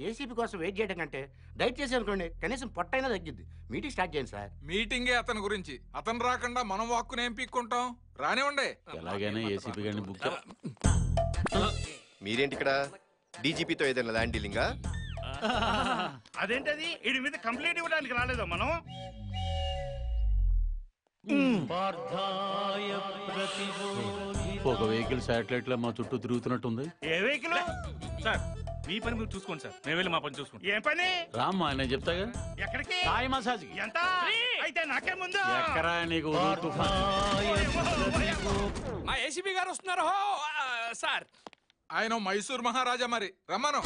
ACP కోసం wait చేయడం కంటే డైట్ చేసి అనుకోండి కనీసం పొట్టైనా తగ్గిద్ది. మీటింగ్ స్టార్ట్ చేయండి సార్. మీటింగే అతని గురించి. అతను రాకుండా మనం వాక్కుని ఏం పీక్కుంటాం? రానివ్వండి. ఎలాగైనా ఏసీపీ గారిని బుక్. మీరేంటి ఇక్కడ? డీజీపీతో ఏదైనా ల్యాండ్ డీలింగా? అదేంటది? వీడి మీద కంప్లైంట్ ఇవ్వడానికి రాలేదా మనం? ఒక వెహికల్ శాటిలైట్ లో మా చుట్టూ తిరుగుతున్నట్టుంది. ఏ వెహికల్? సార్ మీ పని మీరు చూసుకోండి సార్, మేము వెళ్ళి మా పని చూసుకుంటాం. ఏం పని? రామ్మా నేను చెప్తాగా. ఎక్కడికి? సాయి మసాజ్. ఎంత? అయితే నాకే ముందు. ఎక్కరా నీకు మా ఏసీబీ గారు వస్తున్నారు సార్. ఆయన మైసూర్ మహారాజా, మరి రమ్మను.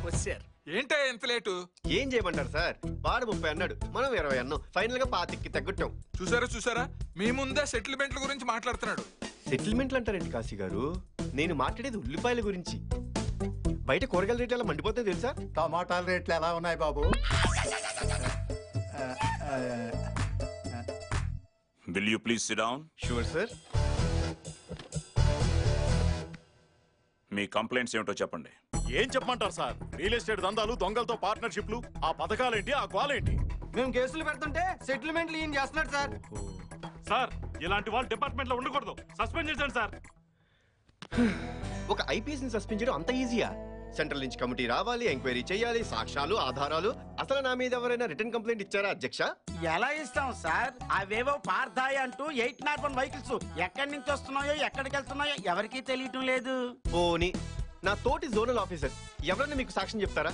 వచ్చారు. ఏంటే ఎంత లేటు? ఏం చేయమంటారు సార్? వాడు 30 అన్నాడు, మనం 20 అన్నాం. ఫైనల్ గా 25కి తగ్గుతాం. చూసారా మీ ముందే సెటిల్మెంట్ల గురించి మాట్లాడుతున్నాడు. సెటిల్మెంట్లు అంటారండి కాశీ గారు? నేను మాట్లాడేది ఉల్లిపాయల గురించి. బయట కూరగాయల రేట్లు ఎలా మండిపోతాయి తెలుసా? టమాటాల రేట్లు ఎలా ఉన్నాయి బాబు? Will you please sit down? Sure sir. Me complaints ఏమిటో చెప్పండి. ఏం చెప్పమంటారు సార్? రియల్ ఎస్టేట్ దందాలు, దొంగలతో పార్ట్నర్షిప్లు, ఆ పథకాలేంటి, ఆ గోలేంటి? మేము కేసులు పెడుతుంటే సెటిల్మెంట్లు ఈయన చేస్తున్నాడు సార్. సార్ ఇలాంటి వాళ్ళు డిపార్ట్మెంట్ లో ఉండకూడదు, సస్పెండ్ చేశాను సార్. ఒక ఐపీఎస్ ని సస్పెండ్ చేయడం అంత ఈజీయా? సెంట్రల్ నుంచి కమిటీ రావాలి, ఎంక్వైరీ చేయాలి, సాక్ష్యాలు, ఆధారాలు. అసలు నా మీద ఎవరైనా రిటర్న్ కంప్లైంట్ ఇచ్చారా అధ్యక్ష? ఎలా ఇస్తాం సార్? అవేవో పార్థాయి అంటూ 801 వెహికల్స్ ఎక్కడి నుంచి వస్తున్నాయో ఎక్కడికి వెళ్తున్నాయో ఎవరికీ తెలియటం లేదు. పోనీ నా తోటి జోనల్ ఆఫీసర్ ఎవరైనా మీకు సాక్ష్యం చెప్తారా?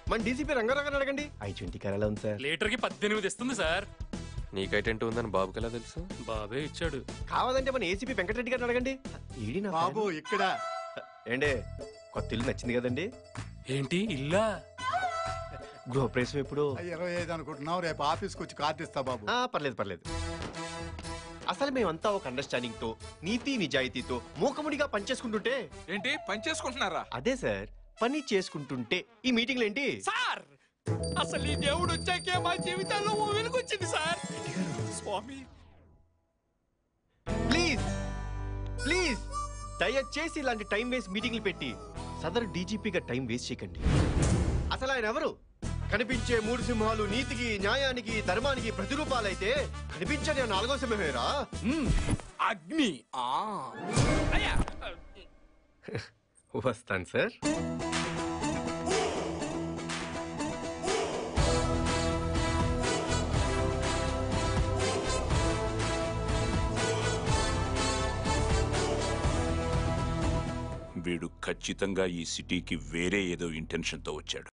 మన డీసీపీ రంగారావు అడగండి. I-20 కార్ ఎలా ఉంది సార్? లీటర్ కి 18 ఇస్తుంది సార్. నీకు I-20 ఉందని బాబుకి ఎలా తెలుసు? బాబే ఇచ్చాడు. కావాలంటే మన ఏసీపీ వెంకటరెడ్డి గారిని అడగండి. ఈడి నా బాబు ఇక్కడ ఏండే కొత్త ఇల్లు నచ్చింది కదండి? ఏంటి ఇల్లా? గృహప్రవేశం ఎప్పుడు? 25 అనుకుంటున్నావు, రేపు ఆఫీస్కి వచ్చి కార్డు ఇస్తా బాబు. పర్లేదు. అసలు మేమంతా ఒక అండర్స్టాండింగ్ తో, నీతి నిజాయితీతో మూకముడిగా పనిచేసుకుంటుంటే. ఏంటి పనిచేసుకుంటున్నారా? అదే సార్, పని చేసుకుంటుంటే ఈ మీటింగ్లు ఏంటి సార్? అసలు ఈ దేవుడు వచ్చాకే మా జీవితాల్లో ఓ వెలుగొచ్చింది సార్. స్వామి ప్లీజ్ దయచేసి ఇలాంటి టైం వేస్ట్ మీటింగ్లు పెట్టి సదరు డీజీపీగా టైం వేస్ట్ చేయకండి. అసలు ఆయన ఎవరు? కనిపించే 3 సింహాలు నీతికి, న్యాయానికి, ధర్మానికి ప్రతిరూపాలైతే కనిపించని 4వ సింహమేరా అగ్ని. అయ్యా వస్తాను సార్. వీడు ఖచ్చితంగా ఈ సిటీకి వేరే ఏదో ఇంటెన్షన్తో వచ్చాడు.